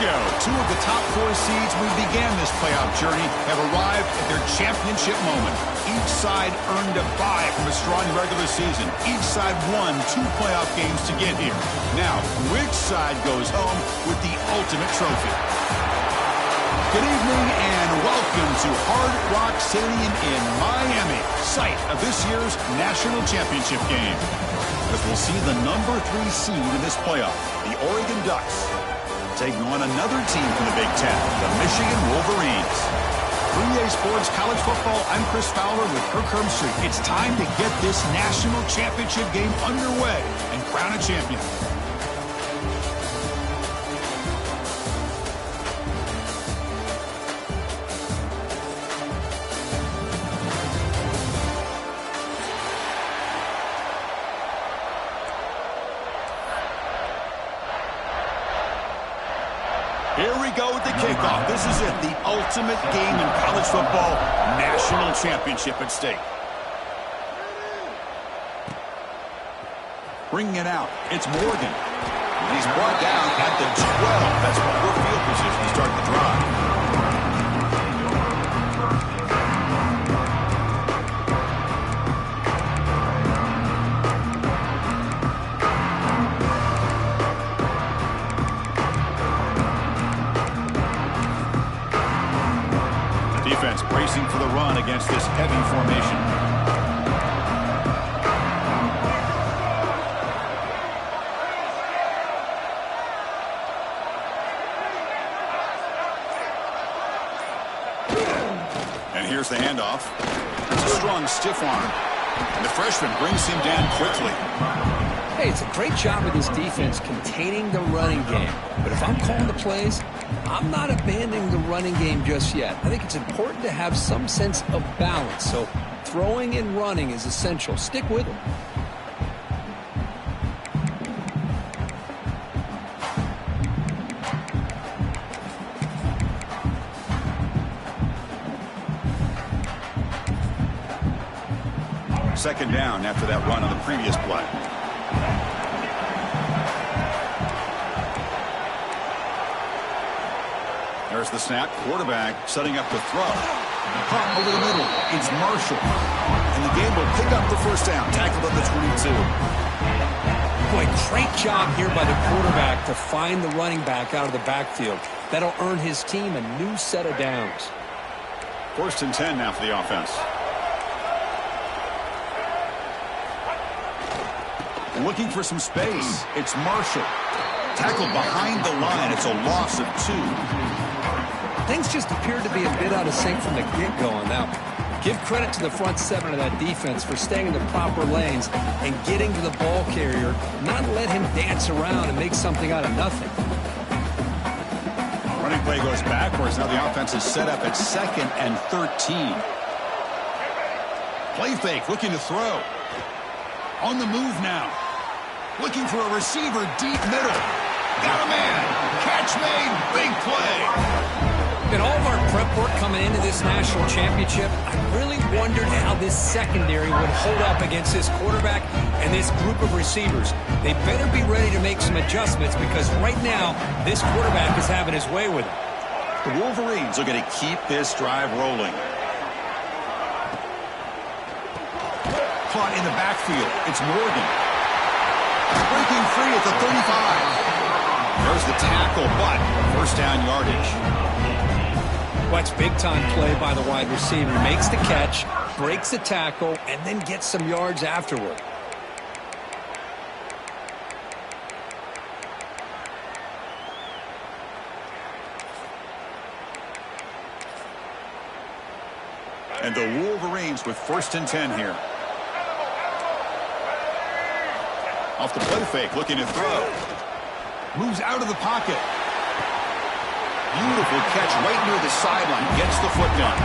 go. Two of the top four seeds we began this playoff journey have arrived at their championship moment. Each side earned a bye from a strong regular season. Each side won 2 playoff games to get here. Now, which side goes home with the ultimate trophy? Good evening and welcome to Hard Rock Stadium in Miami, site of this year's national championship game. As we'll see the number 3 seed in this playoff, the Oregon Ducks, taking on another team from the Big Ten, the Michigan Wolverines. For EA Sports College Football, I'm Chris Fowler with Kirk Herbstreit. It's time to get this national championship game underway and crown a champion. Here we go with the kickoff. This is it, the ultimate game in college football, national championship at stake. Bringing it out, it's Morgan. He's brought down at the 12. That's poor field position to start the drive. Defense bracing for the run against this heavy formation. And here's the handoff. It's a strong stiff arm. And the freshman brings him down quickly. Hey, it's a great job of this defense containing the running game. But if I'm calling the plays, I'm not abandoning the running game just yet. I think it's important to have some sense of balance. So throwing and running is essential. Stick with them. Second down after that run on the previous play. There's the snap. Quarterback setting up the throw. Caught over the middle. It's Marshall. And the game will pick up the first down. Tackled at the 22. Boy, great job here by the quarterback to find the running back out of the backfield. That'll earn his team a new set of downs. 1st and 10 now for the offense. Looking for some space. It's Marshall. Tackled behind the line. It's a loss of 2. Things just appeared to be a bit out of sync from the get-go on that one. Give credit to the front 7 of that defense for staying in the proper lanes and getting to the ball carrier, not let him dance around and make something out of nothing. Running play goes backwards. Now the offense is set up at 2nd and 13. Play fake, looking to throw. On the move now. Looking for a receiver deep middle. Got a man. Catch made. Big play. In all of our prep work coming into this national championship, I really wondered how this secondary would hold up against this quarterback and this group of receivers. They better be ready to make some adjustments because right now, this quarterback is having his way with it. The Wolverines are going to keep this drive rolling. Caught in the backfield. It's Morgan. Breaking free at the 35. There's the tackle, but first down yardage. Well, that's big-time play by the wide receiver. Makes the catch, breaks the tackle, and then gets some yards afterward. And the Wolverines with 1st and 10 here. Off the play fake, looking to throw. Moves out of the pocket. Beautiful catch right near the sideline. Gets the foot down.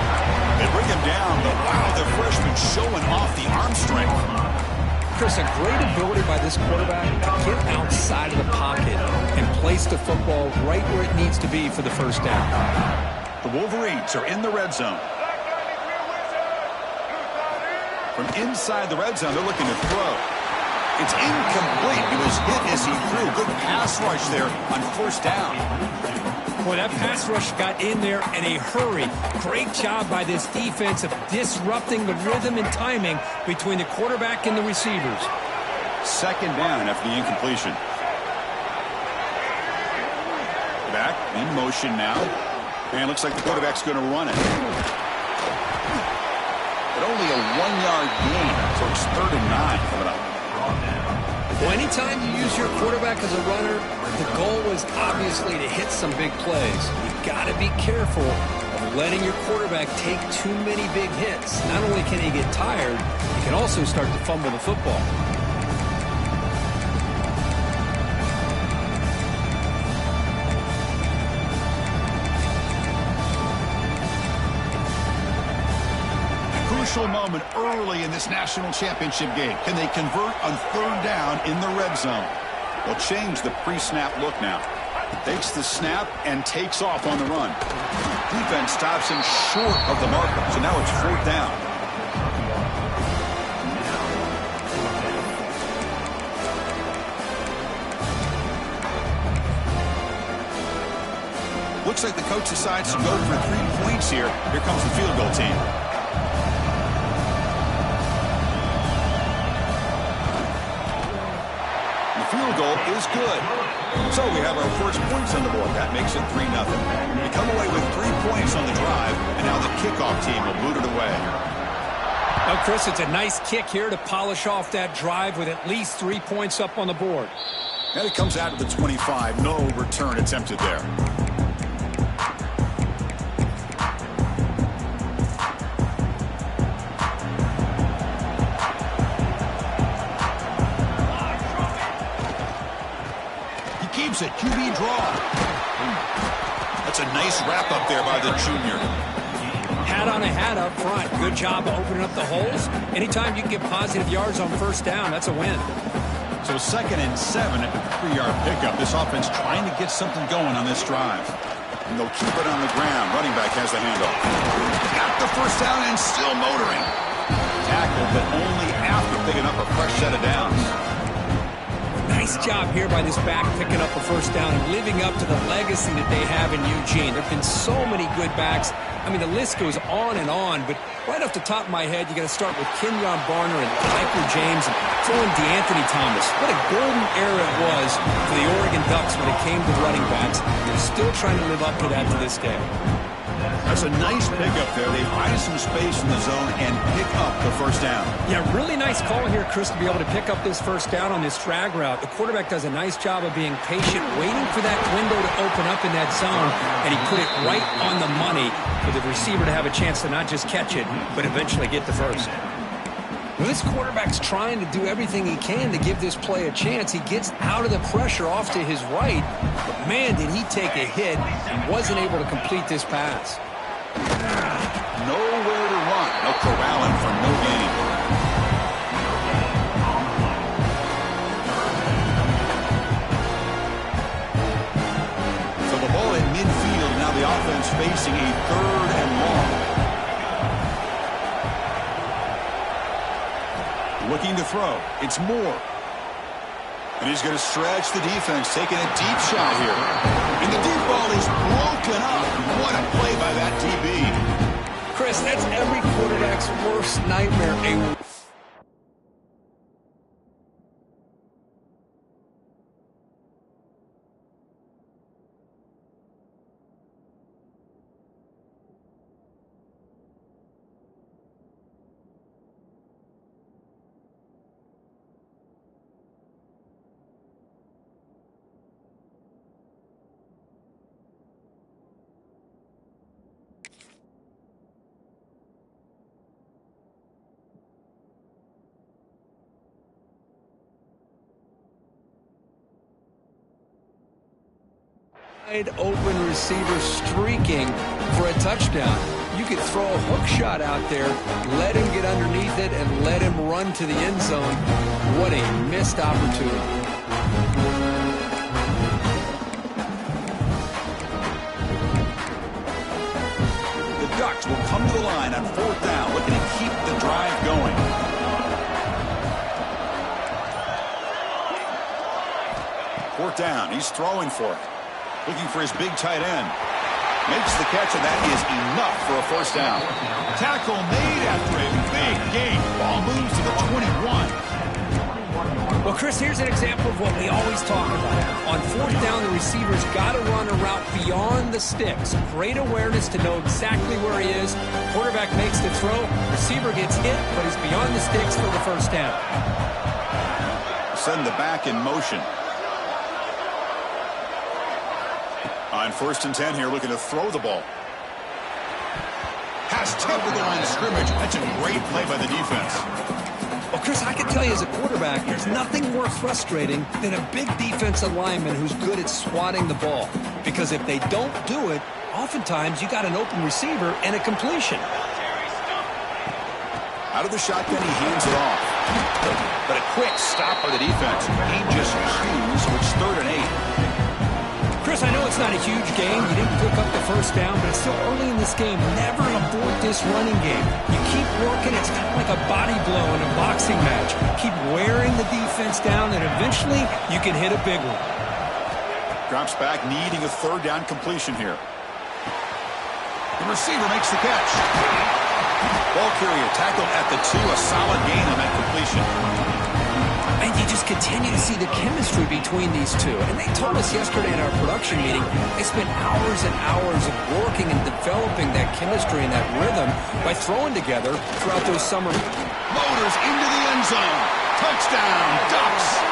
They bring him down, but wow, the freshman showing off the arm strength. Chris, a great ability by this quarterback to get outside of the pocket and place the football right where it needs to be for the first down. The Wolverines are in the red zone. From inside the red zone, they're looking to throw. It's incomplete. It was hit as he threw. Good pass rush there on 1st down. Boy, that pass rush got in there in a hurry. Great job by this defense of disrupting the rhythm and timing between the quarterback and the receivers. Second down after the incompletion. Back in motion now. And looks like the quarterback's going to run it. But only a 1-yard gain. So it's 3rd and 9 coming up. Well, anytime you use your quarterback as a runner, the goal was obviously to hit some big plays. You've got to be careful of letting your quarterback take too many big hits. Not only can he get tired, he can also start to fumble the football. Moment early in this national championship game. Can they convert on 3rd down in the red zone? They'll change the pre-snap look now. Takes the snap and takes off on the run. Defense stops him short of the marker, so now it's 4th down. Looks like the coach decides to go for 3 points here. Here comes the field goal team. Field goal is good. So we have our first points on the board. That makes it 3-0. We come away with 3 points on the drive, and now the kickoff team will boot it away. Well, Chris, it's a nice kick here to polish off that drive with at least 3 points up on the board. And it comes out to the 25. No return attempted there. It. QB draw. That's a nice wrap up there by the junior. Hat on a hat up front. Good job opening up the holes. Anytime you can get positive yards on 1st down, that's a win. So 2nd and 7 at the 3-yard pickup. This offense trying to get something going on this drive. And they'll keep it on the ground. Running back has the handoff. Got the 1st down and still motoring. Tackled, but only after picking up a fresh set of downs. Nice job here by this back picking up a 1st down and living up to the legacy that they have in Eugene. There have been so many good backs. I mean, the list goes on and on, but right off the top of my head, you got to start with Kenyon Barner and Piper James and throw in DeAnthony Thomas. What a golden era it was for the Oregon Ducks when it came to running backs. They're still trying to live up to that to this day. That's a nice pickup there. They find some space in the zone and pick up the 1st down. Yeah, really nice call here, Chris, to be able to pick up this 1st down on this drag route. The quarterback does a nice job of being patient, waiting for that window to open up in that zone, and he put it right on the money for the receiver to have a chance to not just catch it, but eventually get the 1st. Well, this quarterback's trying to do everything he can to give this play a chance. He gets out of the pressure off to his right, but man, did he take a hit and wasn't able to complete this pass. Nowhere to run. No corralling for no gain. So the ball at midfield. Now the offense facing a 3rd and long. Looking to throw. It's Moore. And he's going to stretch the defense, taking a deep shot here. And the deep ball is broken up. What a play by that DB. Chris, that's every quarterback's worst nightmare. Wide open receiver streaking for a touchdown. You could throw a hook shot out there, let him get underneath it, and let him run to the end zone. What a missed opportunity. The Ducks will come to the line on 4th down, looking to keep the drive going. 4th down. He's throwing for it. Looking for his big tight end. Makes the catch, and that is enough for a first down. Tackle made after a big gain. Ball moves to the 21. Well, Chris, here's an example of what we always talk about. On fourth down, the receiver's got to run a route beyond the sticks. Great awareness to know exactly where he is. Quarterback makes the throw. Receiver gets hit, but he's beyond the sticks for the first down. Send the back in motion. On 1st and 10 here, looking to throw the ball. Has tempered the line of scrimmage. That's a great play by the defense. Well, Chris, I can tell you as a quarterback, there's nothing more frustrating than a big defensive lineman who's good at swatting the ball. Because if they don't do it, oftentimes you got an open receiver and a completion. Out of the shotgun, he hands it off. But a quick stop by the defense. He just chews, which 3rd and 8. Chris, I know it's not a huge game. You didn't pick up the first down, but it's still early in this game. Never abort this running game. You keep working. It's kind of like a body blow in a boxing match. Keep wearing the defense down, and eventually you can hit a big one. Drops back, needing a 3rd down completion here. The receiver makes the catch. Ball carrier tackled at the 2. A solid gain on that completion. And you just continue to see the chemistry between these two. And they told us yesterday in our production meeting, they spent hours and hours of working and developing that chemistry and that rhythm by throwing together throughout those summer. Motors into the end zone. Touchdown, Ducks.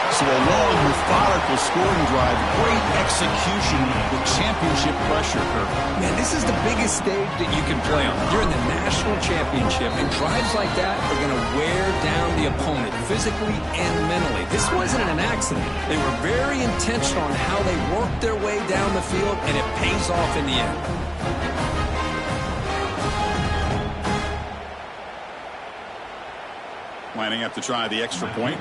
So a long, methodical scoring drive. Great execution with championship pressure, Kirk. Man, this is the biggest stage that you can play on. You're in the national championship, and drives like that are going to wear down the opponent physically and mentally. This wasn't an accident. They were very intentional on how they worked their way down the field, and it pays off in the end. Lining up to try the extra point.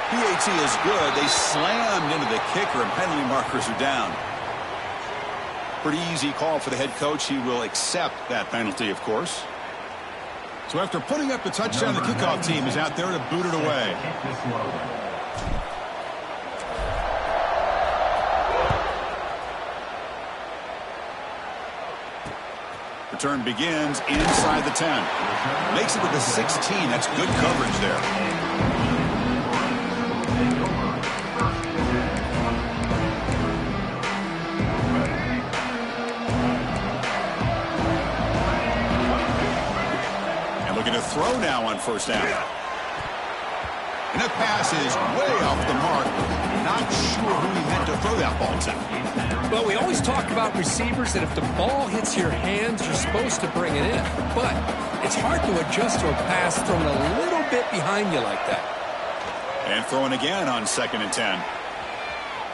PAT is good. They slammed into the kicker, and penalty markers are down. Pretty easy call for the head coach. He will accept that penalty, of course. So after putting up the touchdown, the kickoff team is out there to boot it away. Return begins inside the 10. Makes it to the 16. That's good coverage there. And looking to throw now on 1st down. And that pass is way off the mark. Not sure who he meant to throw that ball to. Well, we always talk about receivers that if the ball hits your hands, you're supposed to bring it in. But it's hard to adjust to a pass thrown a little bit behind you like that. And throwing again on 2nd and 10.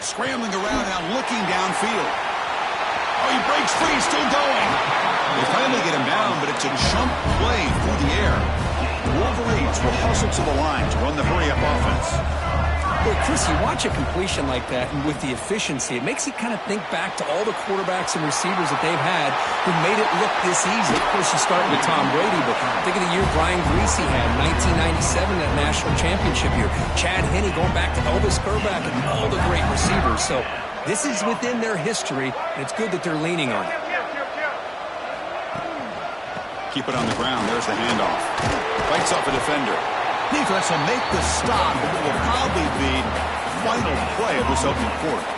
Scrambling around now, looking downfield. Oh, he breaks free, still going. They finally get him down, but it's a jump play through the air. The Wolverines will hustle to the line to run the hurry-up offense. Well, Chris, you watch a completion like that, and with the efficiency, it makes you kind of think back to all the quarterbacks and receivers that they've had who made it look this easy. Of course, you start with Tom Brady, but think of the year Brian Greasy had, 1997, that national championship year. Chad Henne going back to Elvis Grbac and all the great receivers. So this is within their history, and it's good that they're leaning on it. Keep it on the ground. There's the handoff. Fights off a defender. Defense will make the stop, but it will probably be the final play of this opening quarter.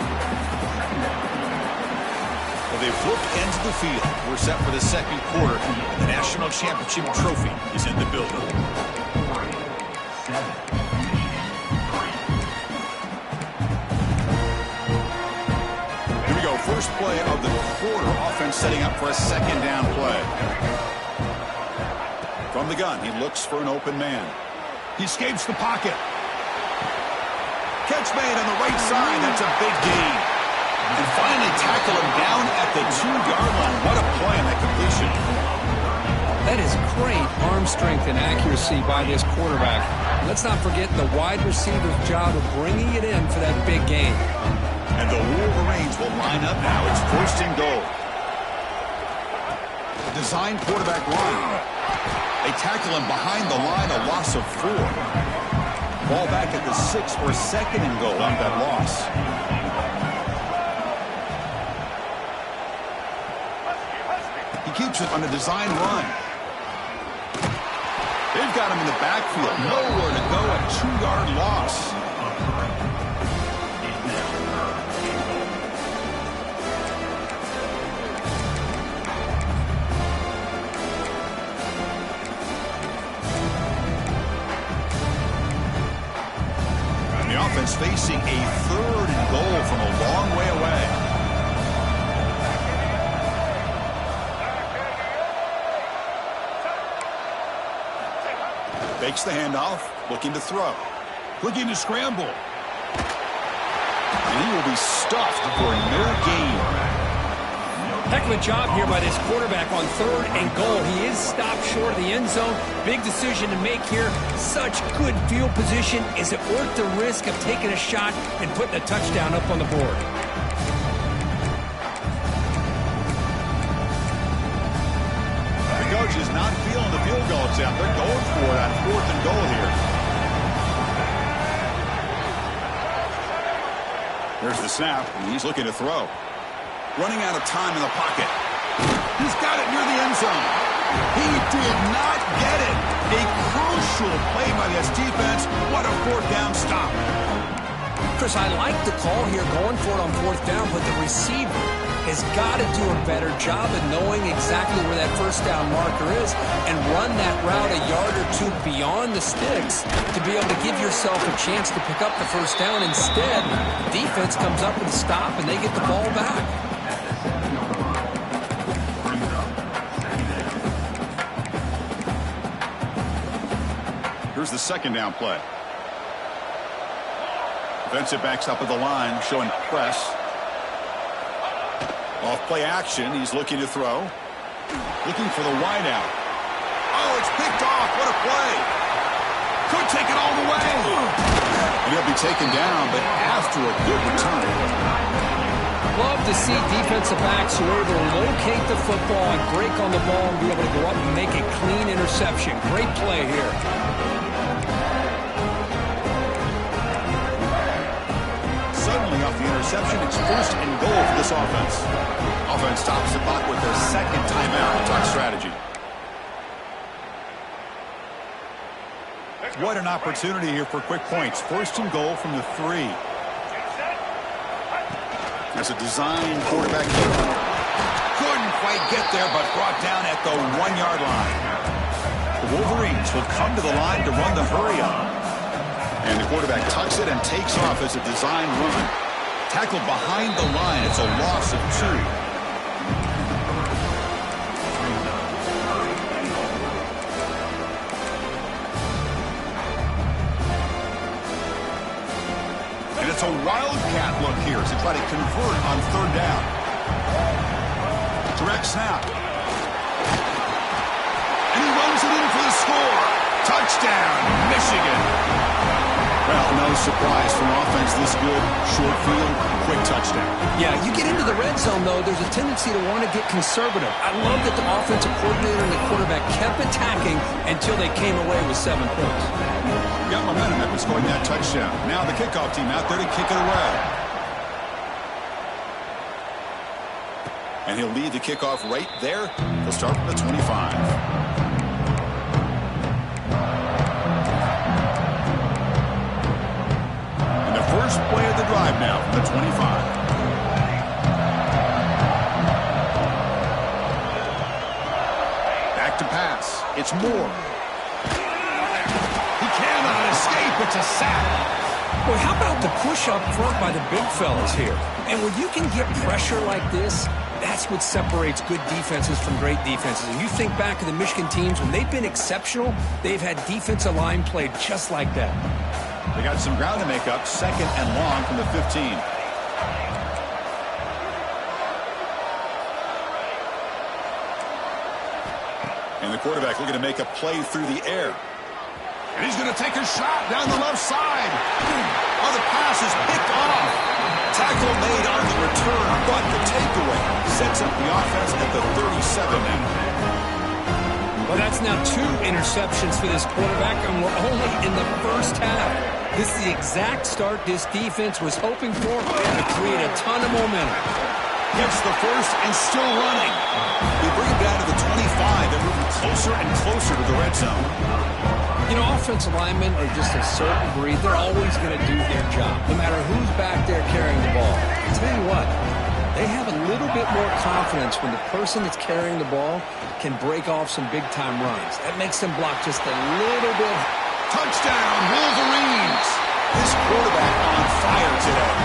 Well, they've flipped ends of the field. We're set for the 2nd quarter, and the national championship trophy is in the building. Here we go. First play of the quarter. Offense setting up for a 2nd down play. From the gun, he looks for an open man. He escapes the pocket. Catch made on the right side. That's a big gain. And finally tackle him down at the 2-yard line. What a play on that completion. That is great arm strength and accuracy by this quarterback. Let's not forget the wide receiver's job of bringing it in for that big gain. And the Wolverines will line up now. It's 1st and goal. Design quarterback run. They tackle him behind the line, a loss of 4. Ball back at the 6 or 2nd and goal on that loss. He keeps it on a design run. They've got him in the backfield. Nowhere to go. A 2-yard loss. The offense facing a 3rd and goal from a long way away. Fakes the handoff, looking to throw. Looking to scramble. And he will be stuffed for no gain. Heck of a job here by this quarterback on 3rd and goal. He is stopped short of the end zone. Big decision to make here. Such good field position. Is it worth the risk of taking a shot and putting a touchdown up on the board? The coach is not feeling the field goal attempt. They're going for it on 4th and goal here. There's the snap, and he's looking to throw. Running out of time in the pocket. He's got it near the end zone. He did not get it. A crucial play by this defense. What a 4th down stop. Chris, I like the call here going for it on 4th down, but the receiver has got to do a better job of knowing exactly where that 1st down marker is and run that route a yard or 2 beyond the sticks to be able to give yourself a chance to pick up the 1st down. Instead, the defense comes up with a stop and they get the ball back. Here's the 2nd down play. Defensive backs up at the line, showing press. Off play action, he's looking to throw. Looking for the wide out. Oh, it's picked off. What a play. Could take it all the way. And he'll be taken down, but after a good return. Love to see defensive backs who are able to locate the football and break on the ball and be able to go up and make a clean interception. Great play here. Suddenly off the interception, it's 1st and goal for this offense. Offense stops the clock with their 2nd timeout. Talk strategy. What an opportunity here for quick points. 1st and goal from the 3. There's a design quarterback. Couldn't quite get there, but brought down at the 1-yard line. The Wolverines will come to the line to run the hurry up. And the quarterback tucks it and takes off as a design run. Tackled behind the line. It's a loss of 2. And it's a wildcat look here as they try to convert on 3rd down. Direct snap. And he runs it in for the score. Touchdown, Michigan. Well, no surprise from offense this good. Short field, quick touchdown. Yeah, you get into the red zone, though, there's a tendency to want to get conservative. I love that the offensive coordinator and the quarterback kept attacking until they came away with 7 points. Got momentum after scoring that touchdown. Now the kickoff team out there to kick it away. And he'll lead the kickoff right there. He'll start from the 25. First play of the drive now from the 25. Back to pass. It's Moore. He cannot escape. It's a sack. Well, how about the push up front by the big fellas here? And when you can get pressure like this, that's what separates good defenses from great defenses. And you think back to the Michigan teams, when they've been exceptional, they've had defensive line played just like that. They got some ground to make up. 2nd and long from the 15. And the quarterback looking to make a play through the air. And he's going to take a shot down the left side. Oh, the pass is picked off. Tackle made on the return, but the takeaway sets up the offense at the 37 now. Well, that's That's now 2 interceptions for this quarterback, and we're only in the first half. This is the exact start this defense was hoping for to create a ton of momentum. Gets the first and still running. They bring it down to the 25. They're moving closer and closer to the red zone. You know, offensive linemen are just a certain breed. They're always going to do their job, no matter who's back there carrying the ball. I'll tell you what, they have a little bit more confidence when the person that's carrying the ball can break off some big-time runs. That makes them block just a little bit. Touchdown, Wolverines! This quarterback on fire today.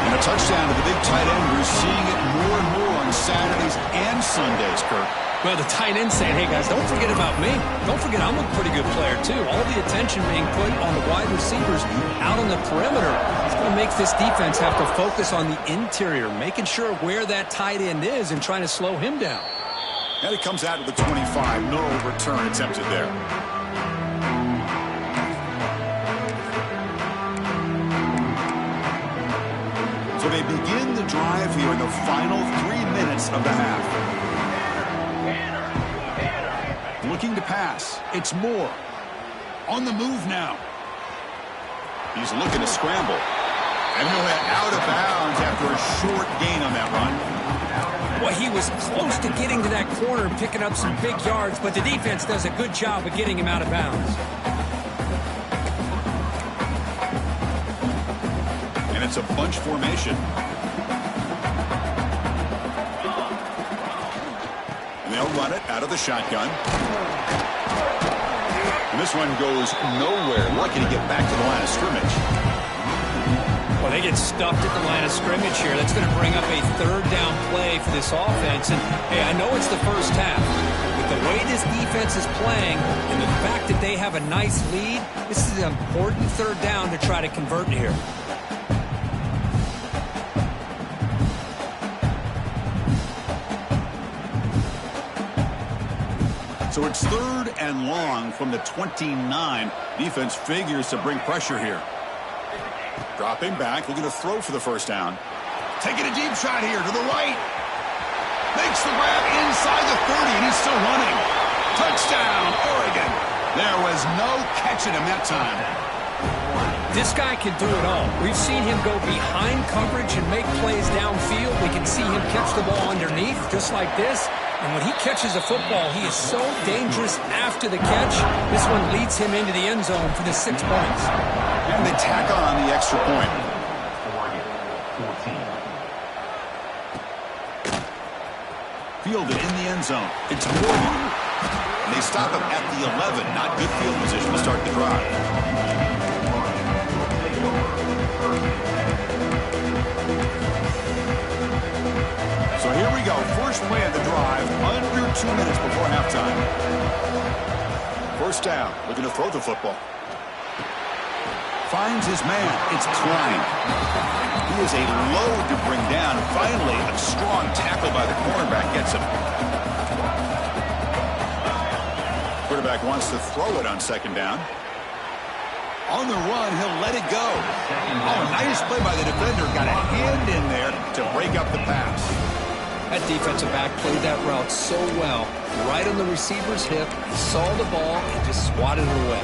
And a touchdown to the big tight end. We're seeing it more and more on Saturdays and Sundays, Kirk. Well, the tight end saying, hey, guys, don't forget about me. Don't forget I'm a pretty good player, too. All the attention being put on the wide receivers out on the perimeter. It's going to make this defense have to focus on the interior, making sure where that tight end is and trying to slow him down. And it comes out to the 25. No return attempted there. So they begin the drive here in the final 3 minutes of the half. Looking to pass. It's Moore. On the move now. He's looking to scramble. And he'll head out of bounds after a short gain on that run. Well, he was close to getting to that corner and picking up some big yards, but the defense does a good job of getting him out of bounds. And it's a bunch formation. And they'll run it out of the shotgun. And this one goes nowhere. Lucky to get back to the line of scrimmage. Well, they get stuffed at the line of scrimmage here. That's going to bring up a third down play for this offense. And, hey, I know it's the first half. But the way this defense is playing and the fact that they have a nice lead, this is an important third down to try to convert here. So it's third and long from the 29. Defense figures to bring pressure here. Dropping back, looking to throw for the first down. Taking a deep shot here to the right. Makes the grab inside the 30, and he's still running. Touchdown, Oregon. There was no catching him that time. This guy can do it all. We've seen him go behind coverage and make plays downfield. We can see him catch the ball underneath, just like this. And when he catches a football, he is so dangerous after the catch. This one leads him into the end zone for the 6 points. And they tack on the extra point. Fielded in the end zone. It's Morgan. And they stop him at the 11. Not good field position to start the drive. So here we go. First play of the drive. Under 2 minutes before halftime. First down. Looking to throw the football. Finds his man. It's Klein. He is a load to bring down. Finally, a strong tackle by the cornerback gets him. Quarterback wants to throw it on second down. On the run, he'll let it go. Oh, nice play by the defender. Got a hand in there to break up the pass. That defensive back played that route so well. Right on the receiver's hip. He saw the ball and just swatted it away.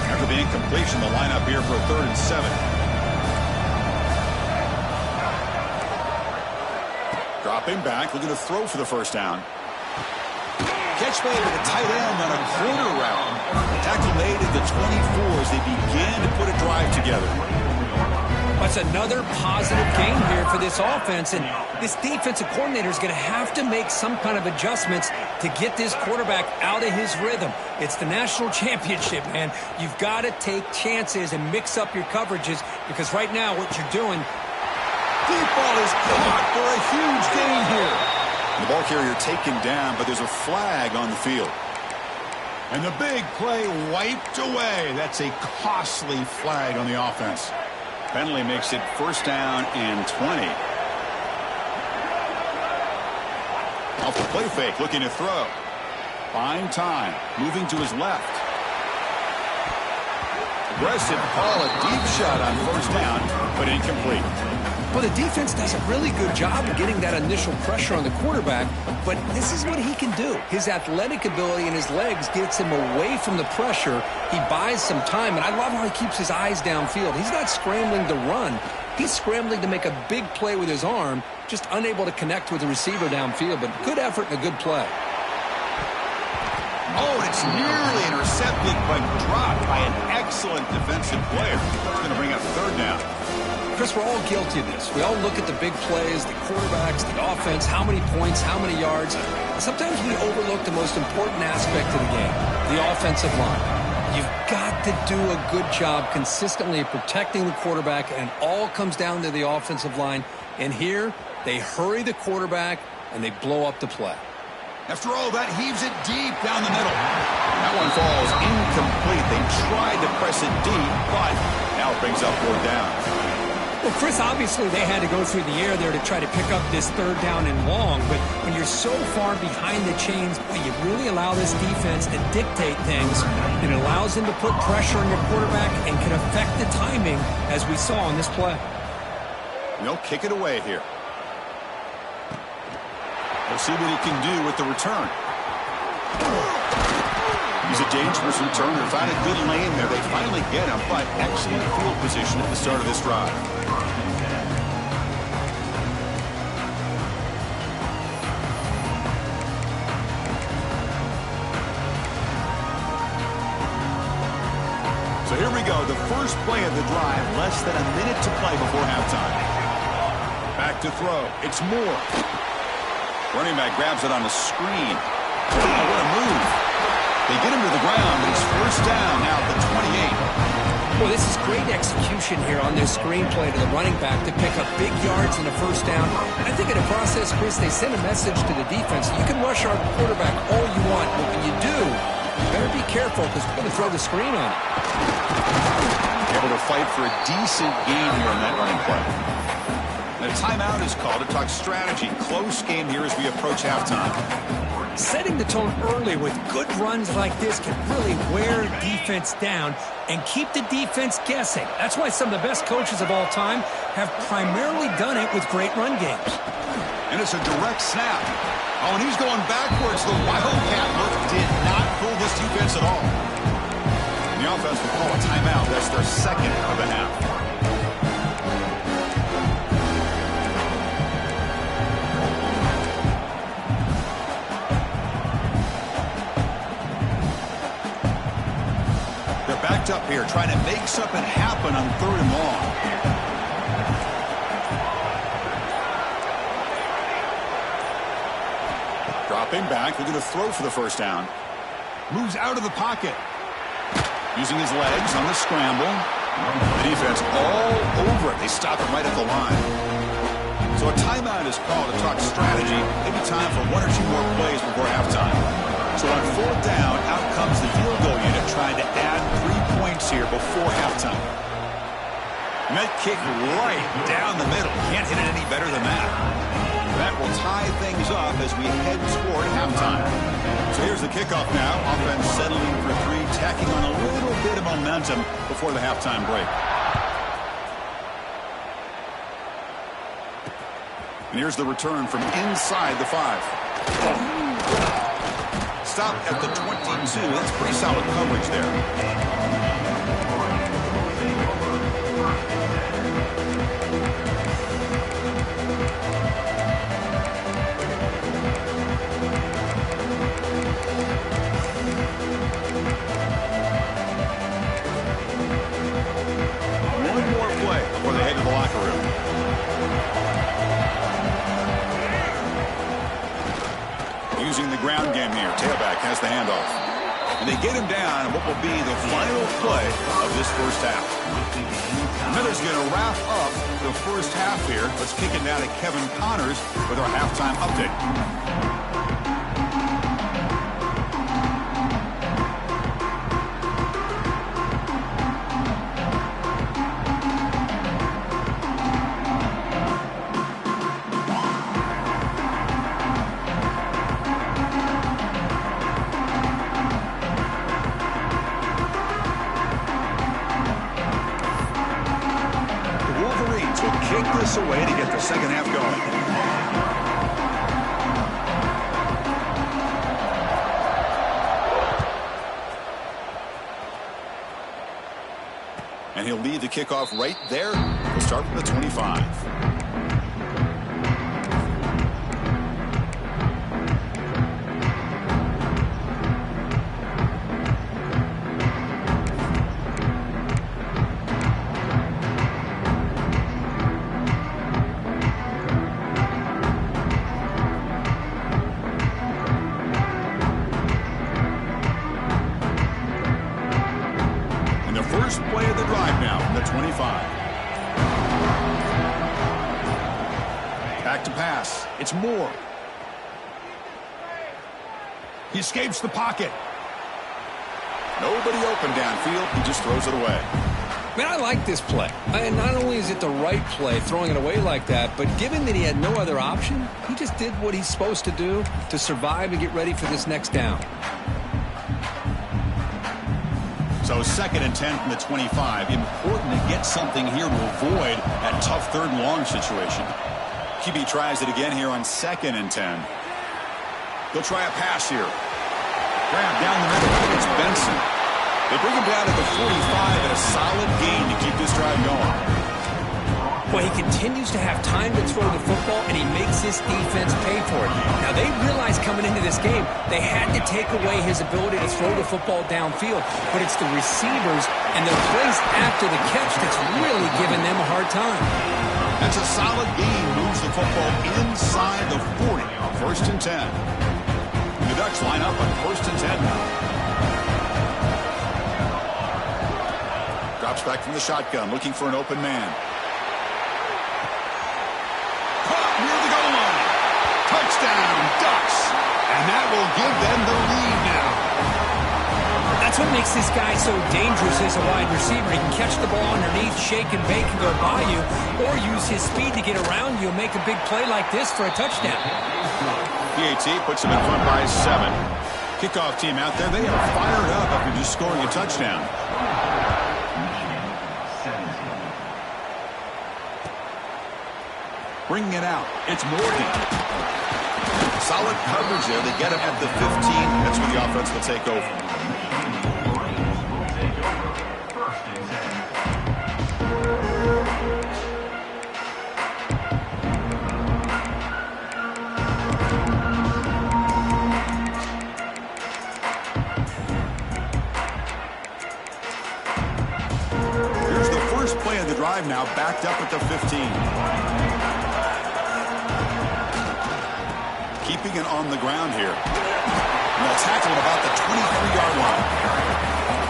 After the incompletion, the lineup here for a 3rd and 7. Dropping back, looking to throw for the first down. Catch made with a tight end on a corner route. Tackle made at the 24 as they began to put a drive together. That's another positive game here for this offense, and this defensive coordinator is going to have to make some kind of adjustments to get this quarterback out of his rhythm. It's the national championship, man. You've got to take chances and mix up your coverages, because right now what you're doing, deep ball is caught for a huge gain here. The ball carrier taken down, but there's a flag on the field. And the big play wiped away. That's a costly flag on the offense. Penalty makes it first down and 20. Off the play fake, looking to throw. Buying time, moving to his left. aggressive call, a deep shot on first down, but incomplete. Well, the defense does a really good job of getting that initial pressure on the quarterback, but this is what he can do. His athletic ability and his legs gets him away from the pressure. He buys some time, and I love how he keeps his eyes downfield. He's not scrambling to run. He's scrambling to make a big play with his arm, just unable to connect with the receiver downfield, but good effort and a good play. Oh, it's nearly intercepted, but dropped by an excellent defensive player. It's going to bring up third down. Chris, we're all guilty of this. We all look at the big plays, the quarterbacks, the offense, how many points, how many yards. Sometimes we overlook the most important aspect of the game, the offensive line. You've got to do a good job consistently of protecting the quarterback, and it all comes down to the offensive line. And here, they hurry the quarterback, and they blow up the play. After all, that heaves it deep down the middle. That one falls incomplete. They tried to press it deep, but now it brings up fourth down. Well, Chris, obviously they had to go through the air there to try to pick up this third down and long, but when you're so far behind the chains, boy, you really allow this defense to dictate things, and it allows them to put pressure on your quarterback and can affect the timing, as we saw on this play. They'll kick it away here. We'll see what he can do with the return. He's a dangerous returner. Found a good lane there. They finally get him, but excellent field position at the start of this drive. So here we go. The first play of the drive. Less than a minute to play before halftime. Back to throw. It's Moore. Running back grabs it on the screen. Oh, what a move. They get him to the ground, but he's first down now at the 28. Well, this is great execution here on this screenplay to the running back to pick up big yards and a first down. And I think in the process, Chris, they send a message to the defense. You can rush our quarterback all you want, but when you do, you better be careful because we're going to throw the screen on it. Able to fight for a decent gain here on that running play. The timeout is called to talk strategy. Close game here as we approach halftime. Setting the tone early with good runs like this can really wear defense down and keep the defense guessing. That's why some of the best coaches of all time have primarily done it with great run games. And it's a direct snap. Oh, and he's going backwards. The Wildcat look did not fool this defense at all. And the offense will call a timeout. That's their second of the half. Up here, trying to make something happen on third and long. Dropping back, they're going to throw for the first down. Moves out of the pocket. Using his legs on the scramble. The defense all over it. They stop it right at the line. So a timeout is called to talk strategy. Maybe time for one or two more plays before halftime. So on fourth down, out comes the field goal unit trying to add 3 points here before halftime. And that kick right down the middle. Can't hit it any better than that. That will tie things up as we head toward halftime. So here's the kickoff now. Offense settling for three, tacking on a little bit of momentum before the halftime break. And here's the return from inside the 5. Stop at the 22. That's pretty solid coverage there. One more play before they head to the locker room. Using the ground game here. Tailback has the handoff. And they get him down in what will be the final play of this first half. Miller's going to wrap up the first half here. Let's kick it now to Kevin Connors with our halftime update. this away to get the second half going. And he'll lead the kickoff right there. He'll start from the 25. First play of the drive now from the 25. Back to pass. It's Moore. He escapes the pocket. Nobody open downfield. He just throws it away. Man, I like this play. And not only is it the right play, throwing it away like that, but given that he had no other option, he just did what he's supposed to do to survive and get ready for this next down. So 2nd and 10 from the 25. Important to get something here to avoid that tough 3rd and long situation. QB tries it again here on 2nd and 10. They'll try a pass here. Grab down the middle. It's Benson. They bring him down to the 45 and a solid gain to keep this drive going. Well, he continues to have time to throw the football, and he makes this defense pay for it. Now, they realized coming into this game they had to take away his ability to throw the football downfield, but it's the receivers and their plays after the catch that's really giving them a hard time. That's a solid gain. Moves the football inside the 40 on 1st and 10. The Ducks line up on 1st and 10 now. Drops back from the shotgun, looking for an open man. Near the goal line. Touchdown, Ducks. And that will give them the lead now. That's what makes this guy so dangerous as a wide receiver. He can catch the ball underneath, shake and bake and go by you, or use his speed to get around you and make a big play like this for a touchdown. PAT puts him in front by 7. Kickoff team out there, they are fired up after just scoring a touchdown. Bringing it out. It's Morgan. Solid coverage there. They get him at the 15. That's where the offense will take over. Here's the first play of the drive now, backed up at the 15. Keeping it on the ground here. And they'll tackle it about the 23-yard line.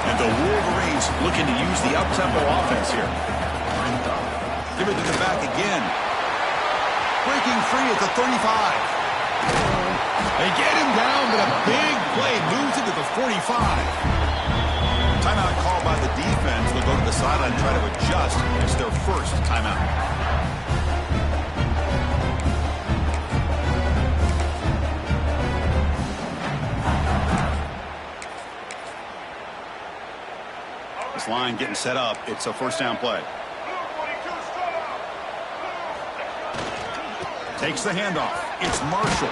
And the Wolverines looking to use the up-tempo offense here. Give it to the back again. Breaking free at the 35. They get him down, but a big play moves it to the 45. Timeout called by the defense. They'll go to the sideline and try to adjust. It's their first timeout. Line getting set up. It's a 1st down play. Takes the handoff. It's Marshall.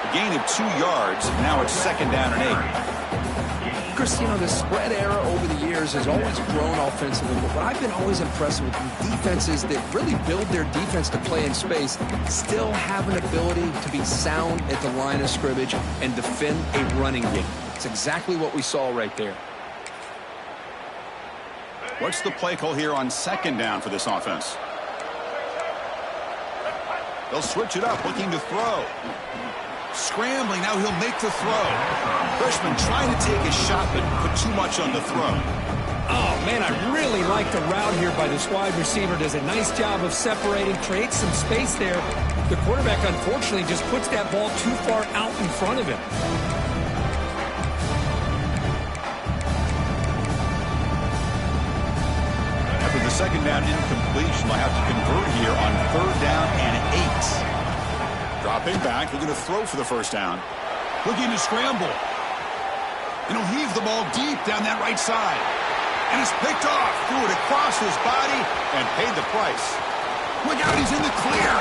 A gain of 2 yards. Now it's 2nd down and 8. Chris, you know, the spread era over the years has always grown offensively, but what I've been always impressed with defenses that really build their defense to play in space still have an ability to be sound at the line of scrimmage and defend a running game. It's exactly what we saw right there. What's the play call here on 2nd down for this offense? They'll switch it up, looking to throw. Scrambling, now he'll make the throw. Freshman trying to take a shot, but put too much on the throw. Oh, man, I really like the route here by this wide receiver. Does a nice job of separating, creates some space there. The quarterback, unfortunately, just puts that ball too far out in front of him. The 2nd down incompletion. They'll have to convert here on 3rd down and 8. Dropping back, looking to throw for the 1st down. Looking to scramble. And he'll heave the ball deep down that right side. And it's picked off. Threw it across his body and paid the price. Look out, he's in the clear.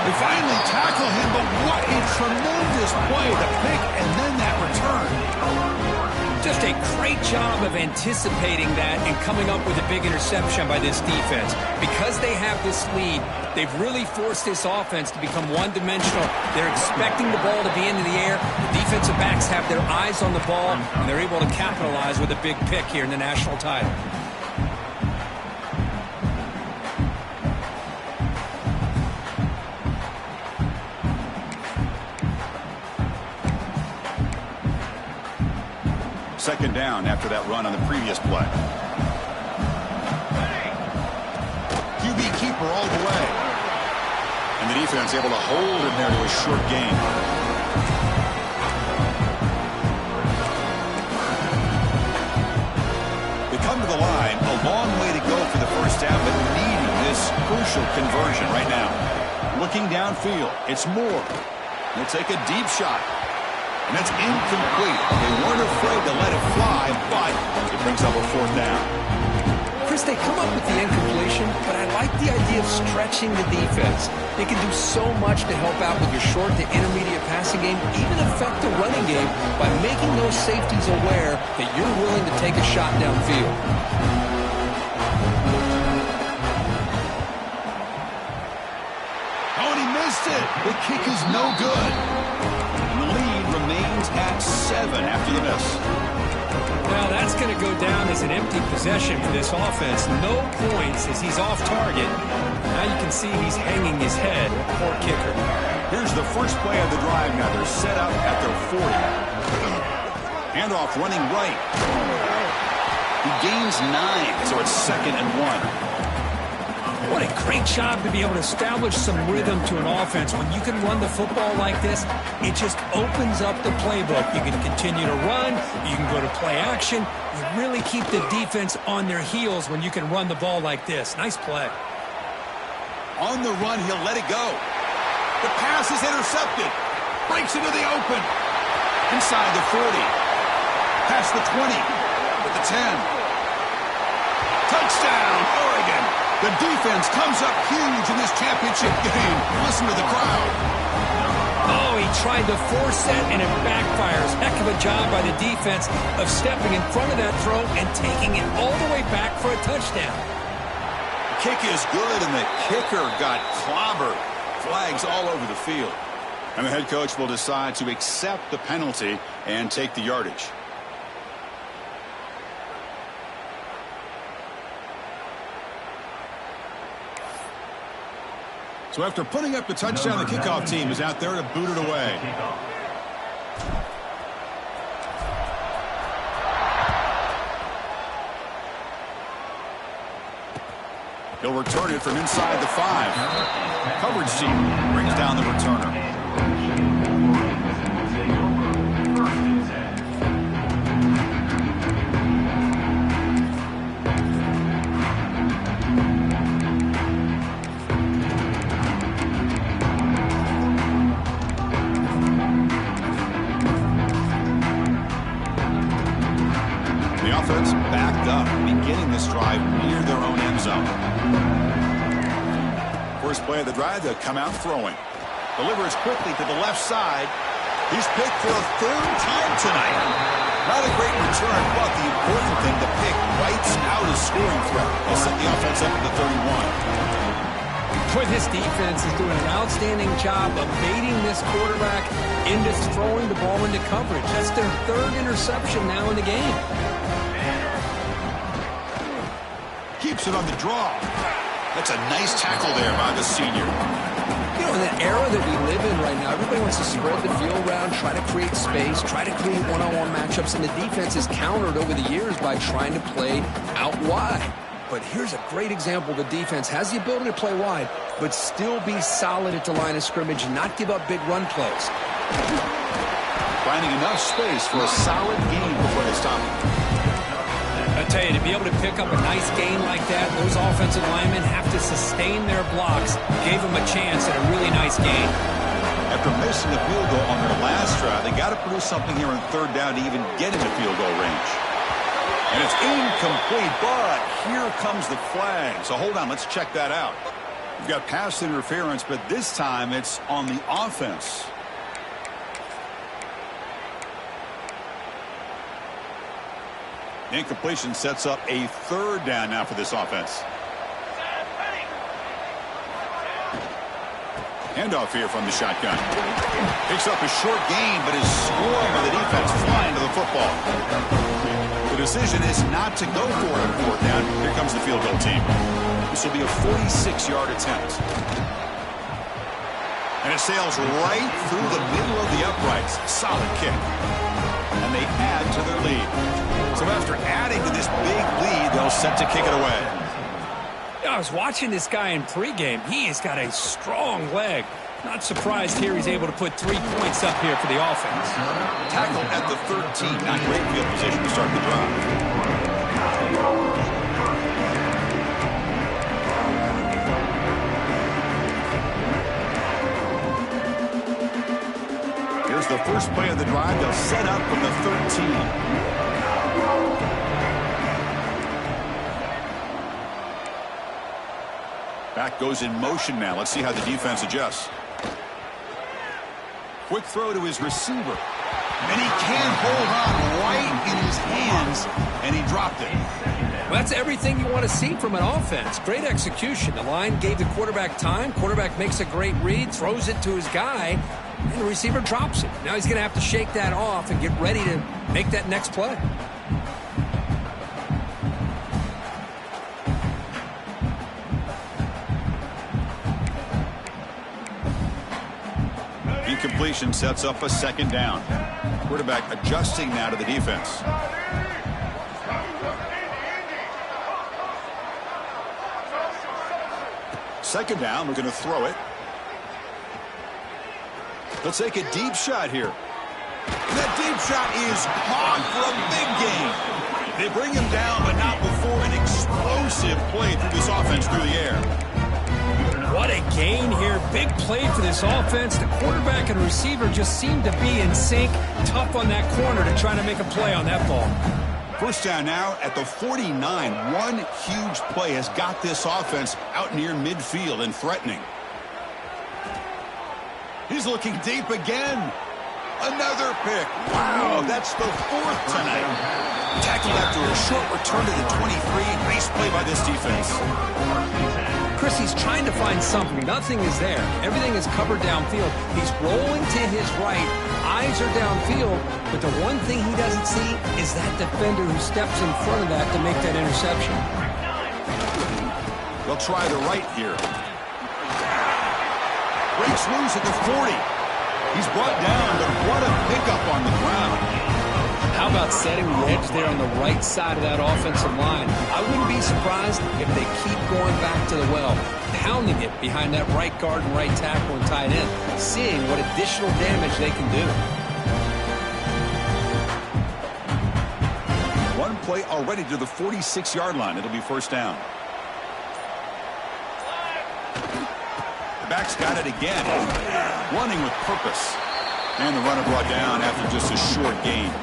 They finally tackle him, but what a tremendous play to pick and then that return. Just a great job of anticipating that and coming up with a big interception by this defense. Because they have this lead, they've really forced this offense to become one-dimensional. They're expecting the ball to be into the air. The defensive backs have their eyes on the ball, and they're able to capitalize with a big pick here in the national title. Second down after that run on the previous play. QB keeper all the way. And the defense able to hold him there to a short gain. They come to the line. A long way to go for the first down, but needing this crucial conversion right now. Looking downfield. It's Moore. They'll take a deep shot. And that's incomplete. They weren't afraid to let it fly, but it brings up a fourth down. Chris, they come up with the incompletion, but I like the idea of stretching the defense. They can do so much to help out with your short to intermediate passing game, even affect the running game by making those safeties aware that you're willing to take a shot downfield. Oh, and he missed it. The kick is no good. And the lead remains at 7 after the miss. Well, that's going to go down as an empty possession for this offense. No points as he's off target. Now you can see he's hanging his head. Poor kicker. Here's the first play of the drive now. They're set up at their 40. Handoff running right. He gains 9, so it's 2nd and 1. What a great job to be able to establish some rhythm to an offense. When you can run the football like this, it just opens up the playbook. You can continue to run. You can go to play action. You really keep the defense on their heels when you can run the ball like this. Nice play. On the run, he'll let it go. The pass is intercepted. Breaks into the open. Inside the 40. Past the 20. At the 10. Touchdown, Oregon. The defense comes up huge in this championship game. Listen to the crowd. Oh, he tried to force it, and it backfires. Heck of a job by the defense of stepping in front of that throw and taking it all the way back for a touchdown. Kick is good, and the kicker got clobbered. Flags all over the field. And the head coach will decide to accept the penalty and take the yardage. So after putting up the touchdown, the kickoff team is out there to boot it away. He'll return it from inside the 5. Coverage team brings down the returner. Backed up, beginning this drive near their own end zone. First play of the drive, they'll come out throwing. Delivers quickly to the left side. He's picked for a 3rd time tonight. Not a great return, but the important thing, the pick wipes out his scoring threat. They'll set the offense up at the 31. Boy, this defense is doing an outstanding job of baiting this quarterback into throwing the ball into coverage. That's their 3rd interception now in the game. Keeps it on the draw. That's a nice tackle there by the senior. You know, in the era that we live in right now, everybody wants to spread the field around, try to create space, try to create one-on-one matchups, and the defense is countered over the years by trying to play out wide. But here's a great example. The defense has the ability to play wide, but still be solid at the line of scrimmage and not give up big run plays. Finding enough space for a solid game before they stop him. I tell you, to be able to pick up a nice gain like that, those offensive linemen have to sustain their blocks. Gave them a chance at a really nice gain. After missing the field goal on their last drive, they got to produce something here on 3rd down to even get into field goal range. And it's incomplete, but here comes the flag. So hold on, let's check that out. We've got pass interference, but this time it's on the offense. Incompletion sets up a third down now for this offense. Handoff here from the shotgun. Picks up a short gain, but is scored by the defense flying to the football. The decision is not to go for it on fourth down. Here comes the field goal team. This will be a 46-yard attempt. And it sails right through the middle of the uprights. Solid kick. And they add to their lead. So after adding to this big lead, they'll set to kick it away. I was watching this guy in pregame. He has got a strong leg. Not surprised here he's able to put 3 points up here for the offense. Tackle at the 13. Not great field position to start the drive. Here's the first play of the drive. They'll set up from the 13. Back goes in motion now. Let's see how the defense adjusts. Quick throw to his receiver. And he can hold on right in his hands, and he dropped it. Well, that's everything you want to see from an offense. Great execution. The line gave the quarterback time. Quarterback makes a great read, throws it to his guy, and the receiver drops it. Now he's going to have to shake that off and get ready to make that next play. Incompletion sets up a second down. Quarterback adjusting now to the defense. Second down, we're going to throw it. They'll take a deep shot here. That deep shot is caught for a big gain. They bring him down, but not before an explosive play through this offense through the air. What a gain here. Big play for this offense. The quarterback and receiver just seem to be in sync. Tough on that corner to try to make a play on that ball. First down now at the 49. One huge play has got this offense out near midfield and threatening. He's looking deep again. Another pick. Wow, that's the fourth tonight. Tackled after a short return to the 23. Nice play by this defense. Chris, he's trying to find something. Nothing is there. Everything is covered downfield. He's rolling to his right. Eyes are downfield. But the one thing he doesn't see is that defender who steps in front of that to make that interception. They'll try the right here. Breaks loose at the 40. He's brought down, but what a pickup on the ground. How about setting the edge there on the right side of that offensive line? I wouldn't be surprised if they keep going back to the well, pounding it behind that right guard and right tackle and tight end, seeing what additional damage they can do. One play already to the 46-yard line. It'll be first down. The back's got it again. Running with purpose. And the runner brought down after just a short gain.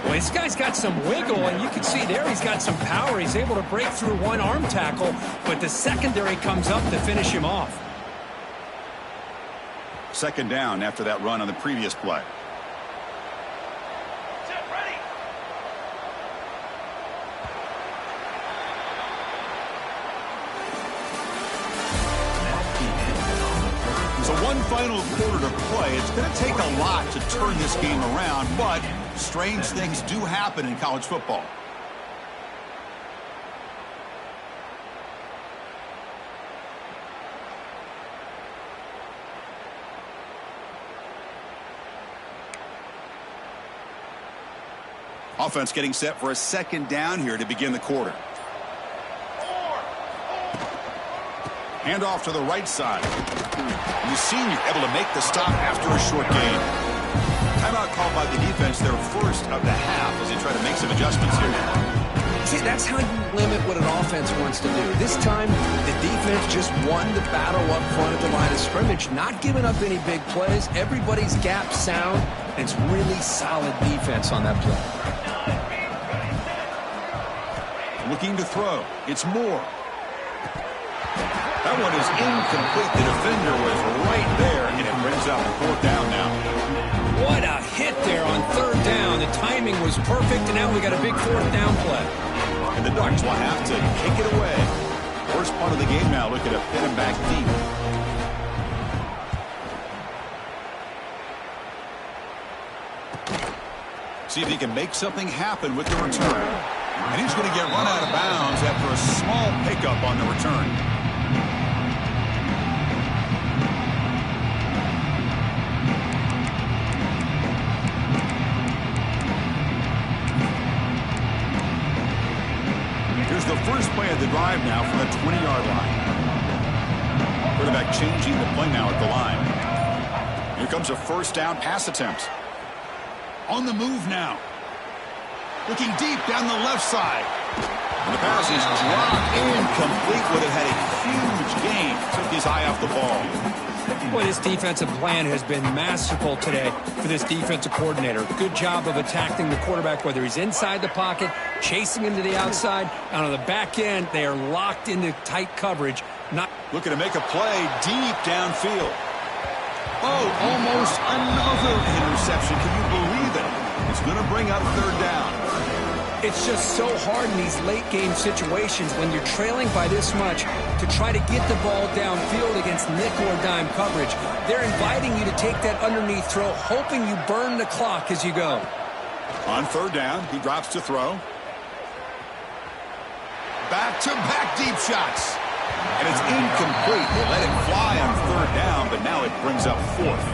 Well, this guy's got some wiggle, and you can see there he's got some power. He's able to break through one arm tackle, but the secondary comes up to finish him off. Second down after that run on the previous play. So one final quarter to play. It's going to take a lot to turn this game around, but strange things do happen in college football. Offense getting set for a second down here to begin the quarter. Handoff to the right side. The senior able to make the stop after a short gain. Timeout called by the defense, their first of the half, as they try to make some adjustments here. See, that's how you limit what an offense wants to do. This time, the defense just won the battle up front at the line of scrimmage, not giving up any big plays. Everybody's gap sound, and it's really solid defense on that play. Looking to throw. It's Moore. That one is incomplete. The defender was right there, and it brings up 4th down now. What a hit there on 3rd down. The timing was perfect, and now we got a big 4th down play. And the Ducks will have to kick it away. First part of the game now, looking to pin him back deep. See if he can make something happen with the return. And he's going to get run out of bounds after a small pickup on the return. Here's the first play of the drive now from the 20-yard line. Quarterback changing the play now at the line. Here comes a 1st down pass attempt. On the move now. Looking deep down the left side. And the pass is dropped incomplete. Would have had a huge gain. Took his eye off the ball. Boy, this defensive plan has been masterful today for this defensive coordinator. Good job of attacking the quarterback, whether he's inside the pocket, chasing him to the outside, and on the back end, they are locked into tight coverage. Not looking to make a play deep downfield. Oh, almost another interception. Can you believe it? It's going to bring up 3rd down. It's just so hard in these late-game situations when you're trailing by this much to try to get the ball downfield against nickel or dime coverage. They're inviting you to take that underneath throw, hoping you burn the clock as you go. On 3rd down, he drops to throw. Back-to-back deep shots. And it's incomplete. They let it fly on 3rd down, but now it brings up 4th.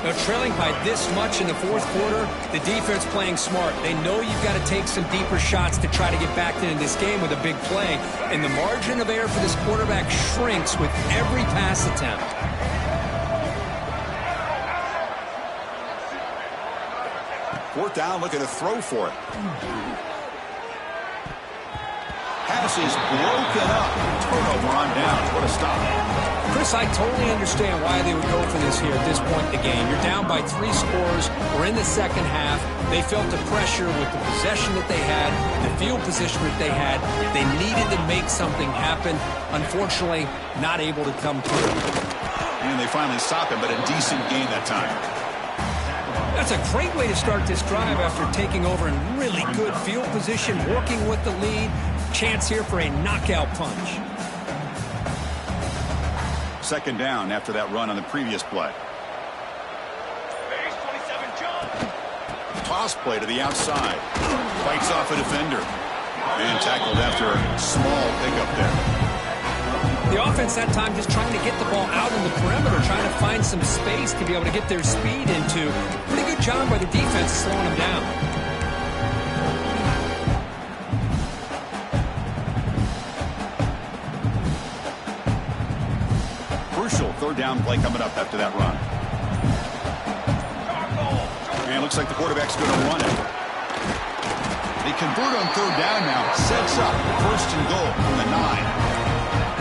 Now, trailing by this much in the 4th quarter, the defense playing smart. They know you've got to take some deeper shots to try to get back into this game with a big play. And the margin of error for this quarterback shrinks with every pass attempt. Fourth down, looking to throw for it. Pass is broken up. Turnover on down. What a stop. Chris, I totally understand why they would go for this here at this point in the game. You're down by 3 scores. We're in the 2nd half. They felt the pressure with the possession that they had, the field position that they had. They needed to make something happen. Unfortunately, not able to come through. And they finally stop him, but a decent gain that time. That's a great way to start this drive after taking over in really good field position, working with the lead. Chance here for a knockout punch. 2nd down after that run on the previous play. Toss play to the outside. Fights off a defender. And tackled after a small pickup there. The offense that time just trying to get the ball out in the perimeter, trying to find some space to be able to get their speed into. Pretty good job by the defense slowing them down. Crucial 3rd down play coming up after that run. And it looks like the quarterback's going to run it. They convert on 3rd down now. Sets up 1st and goal from the 9.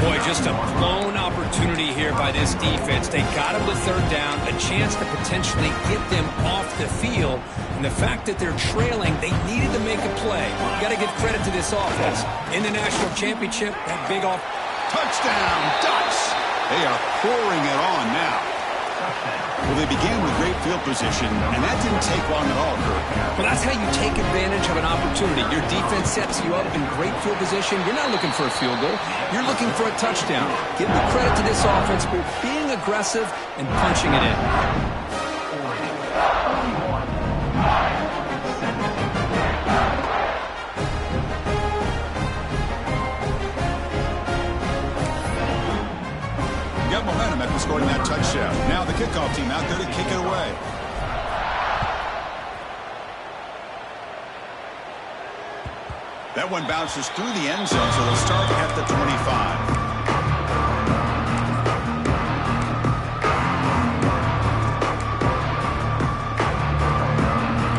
Boy, just a blown opportunity here by this defense. They got him to 3rd down, a chance to potentially get them off the field. And the fact that they're trailing, they needed to make a play. You got to give credit to this offense. In the national championship, that big off. Touchdown, Ducks! They are pouring it on now. Well, they began with great field position, and that didn't take long at all, Kurt. Well, that's how you take advantage of an opportunity. Your defense sets you up in great field position. You're not looking for a field goal. You're looking for a touchdown. Give the credit to this offense for being aggressive and punching it in. Got momentum after scoring that touchdown. Now the kickoff team out there to kick it away. That one bounces through the end zone, so they'll start at the 25.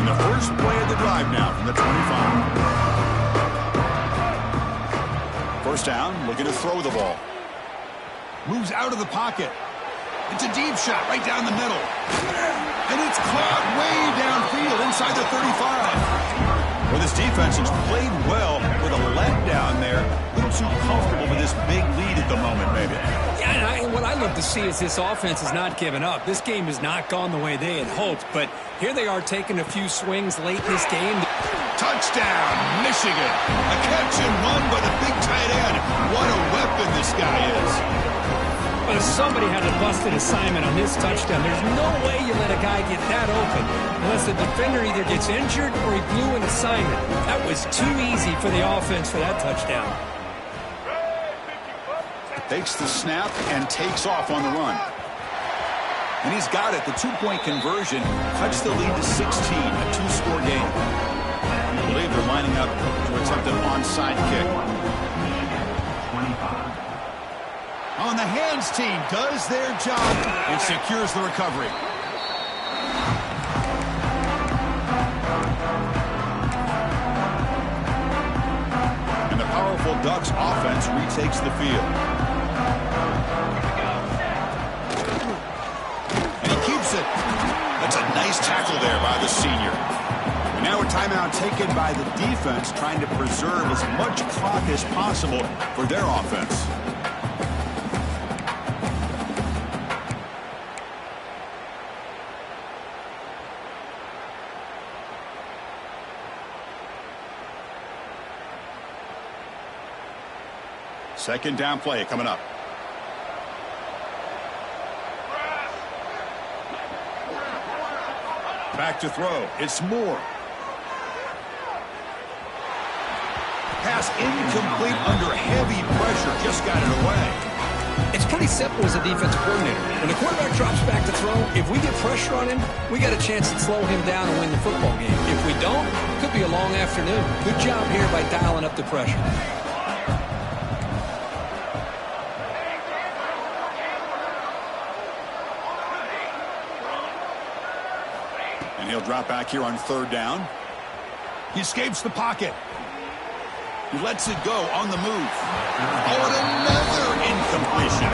And the first play of the drive now from the 25. First down, looking to throw the ball. Moves out of the pocket. It's a deep shot right down the middle. And it's caught way downfield inside the 35. Well, this defense has played well with a letdown. too comfortable with this big lead at the moment, maybe. Yeah, and what I love to see is this offense has not given up. This game has not gone the way they had hoped, but here they are taking a few swings late in this game. Touchdown, Michigan. A catch and run by the big tight end. What a weapon this guy is. But if somebody had a busted assignment on this touchdown, there's no way you let a guy get that open unless the defender either gets injured or he blew an assignment. That was too easy for the offense for that touchdown. Takes the snap and takes off on the run. And he's got it. The two-point conversion cuts the lead to 16, a two-score game. I believe they're lining up to attempt an onside kick. 25. On the hands team does their job and secures the recovery. And the powerful Ducks offense retakes the field. And he keeps it. That's a nice tackle there by the senior. And now a timeout taken by the defense, trying to preserve as much clock as possible for their offense. Second down play coming up. Back to throw. It's Moore. Pass incomplete under heavy pressure. Just got it away. It's pretty simple as a defensive coordinator. When the quarterback drops back to throw, if we get pressure on him, we got a chance to slow him down and win the football game. If we don't, it could be a long afternoon. Good job here by dialing up the pressure. And he'll drop back here on third down. He escapes the pocket. He lets it go on the move. Oh, and another incompletion.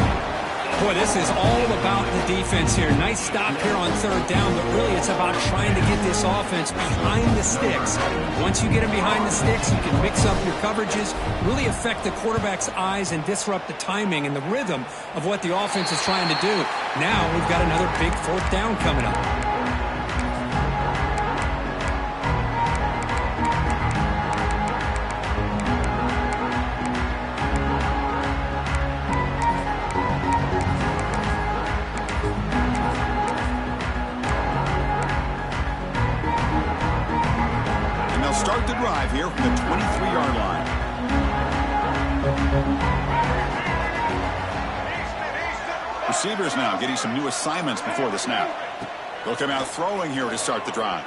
Boy, this is all about the defense here. Nice stop here on third down, but really it's about trying to get this offense behind the sticks. Once you get them behind the sticks, you can mix up your coverages, really affect the quarterback's eyes and disrupt the timing and the rhythm of what the offense is trying to do. Now we've got another big fourth down coming up. Start the drive here from the 23-yard line. Receivers now getting some new assignments before the snap. They'll come out throwing here to start the drive.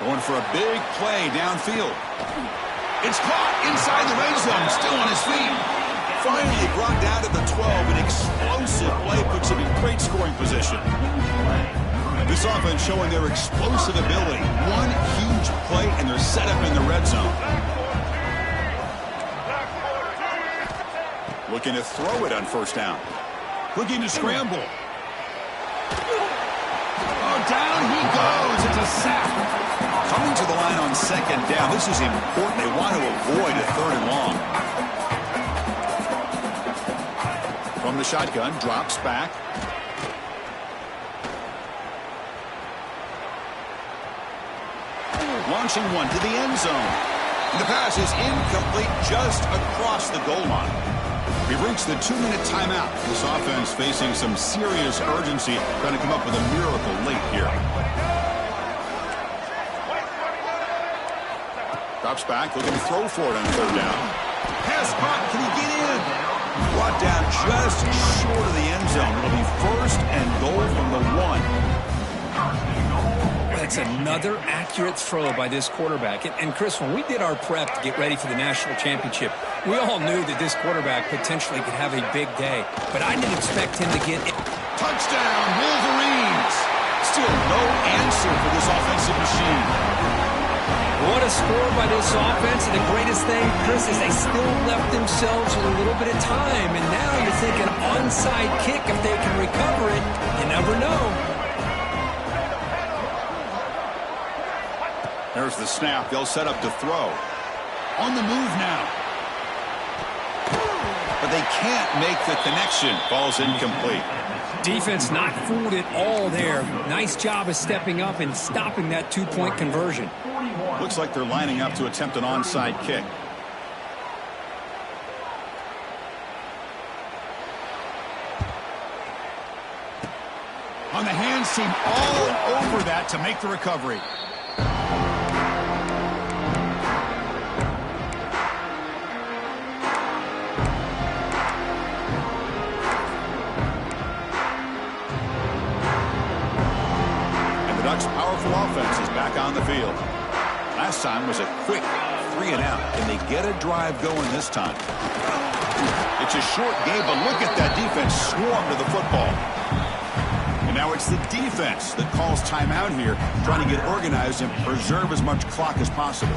Going for a big play downfield. It's caught inside the red zone, still on his feet. Finally brought down to the 12. An explosive play puts him in great scoring position. This offense showing their explosive ability. One huge play, and they're set up in the red zone. Looking to throw it on first down. Looking to scramble. Oh, down he goes. It's a sack. Coming to the line on second down. This is important. They want to avoid a third and long. From the shotgun, drops back. Launching one to the end zone. And the pass is incomplete just across the goal line. We've reached the 2-minute timeout. This offense facing some serious urgency, trying to come up with a miracle late here. Drops back, looking to throw for it on third down. Pass caught, can he get in? Brought down just short of the end zone. It'll be first and goal from the 1. That's another accurate throw by this quarterback. And Chris, when we did our prep to get ready for the national championship, we all knew that this quarterback potentially could have a big day. But I didn't expect him to get it. Touchdown, Wolverines! Still no answer for this offensive machine. What a score by this offense. And the greatest thing, Chris, is they still left themselves with a little bit of time. And now you're thinking onside kick if they can recover it. You never know. There's the snap. They'll set up to throw. On the move now. But they can't make the connection. Ball's incomplete. Defense not fooled at all there. Nice job of stepping up and stopping that two-point conversion. Looks like they're lining up to attempt an onside kick. On the hands team, all over that to make the recovery. And the Ducks' powerful offense is back on the field. Last time was a quick 3-and-out. Can they get a drive going this time? It's a short game, but look at that defense swarm to the football. And now it's the defense that calls timeout here, trying to get organized and preserve as much clock as possible.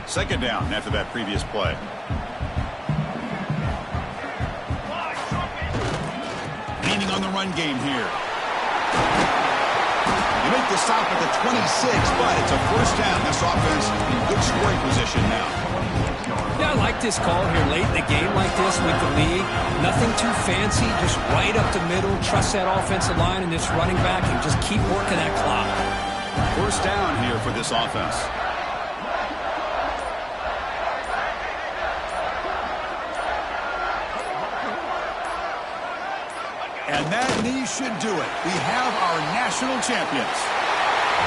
Second down after that previous play. Leaning on the run game here. You make the stop at the 26, but it's a first down. This offense in good scoring position now. Yeah, I like this call here late in the game like this with the lead. Nothing too fancy, just right up the middle. Trust that offensive line and this running back and just keep working that clock. First down here for this offense. And that knee should do it. We have our national champions.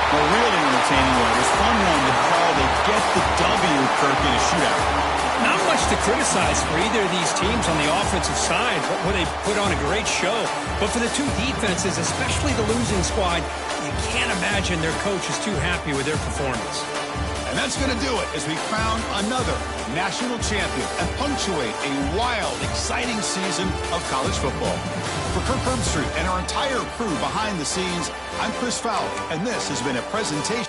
A really entertaining one. It was fun one to call. They get the W, Kirk, in a shootout. Not much to criticize for either of these teams on the offensive side, where they put on a great show. But for the two defenses, especially the losing squad, you can't imagine their coach is too happy with their performance. And that's going to do it as we crown another national champion and punctuate a wild, exciting season of college football. For Kirk Herbstreit and our entire crew behind the scenes, I'm Chris Fowler, and this has been a presentation.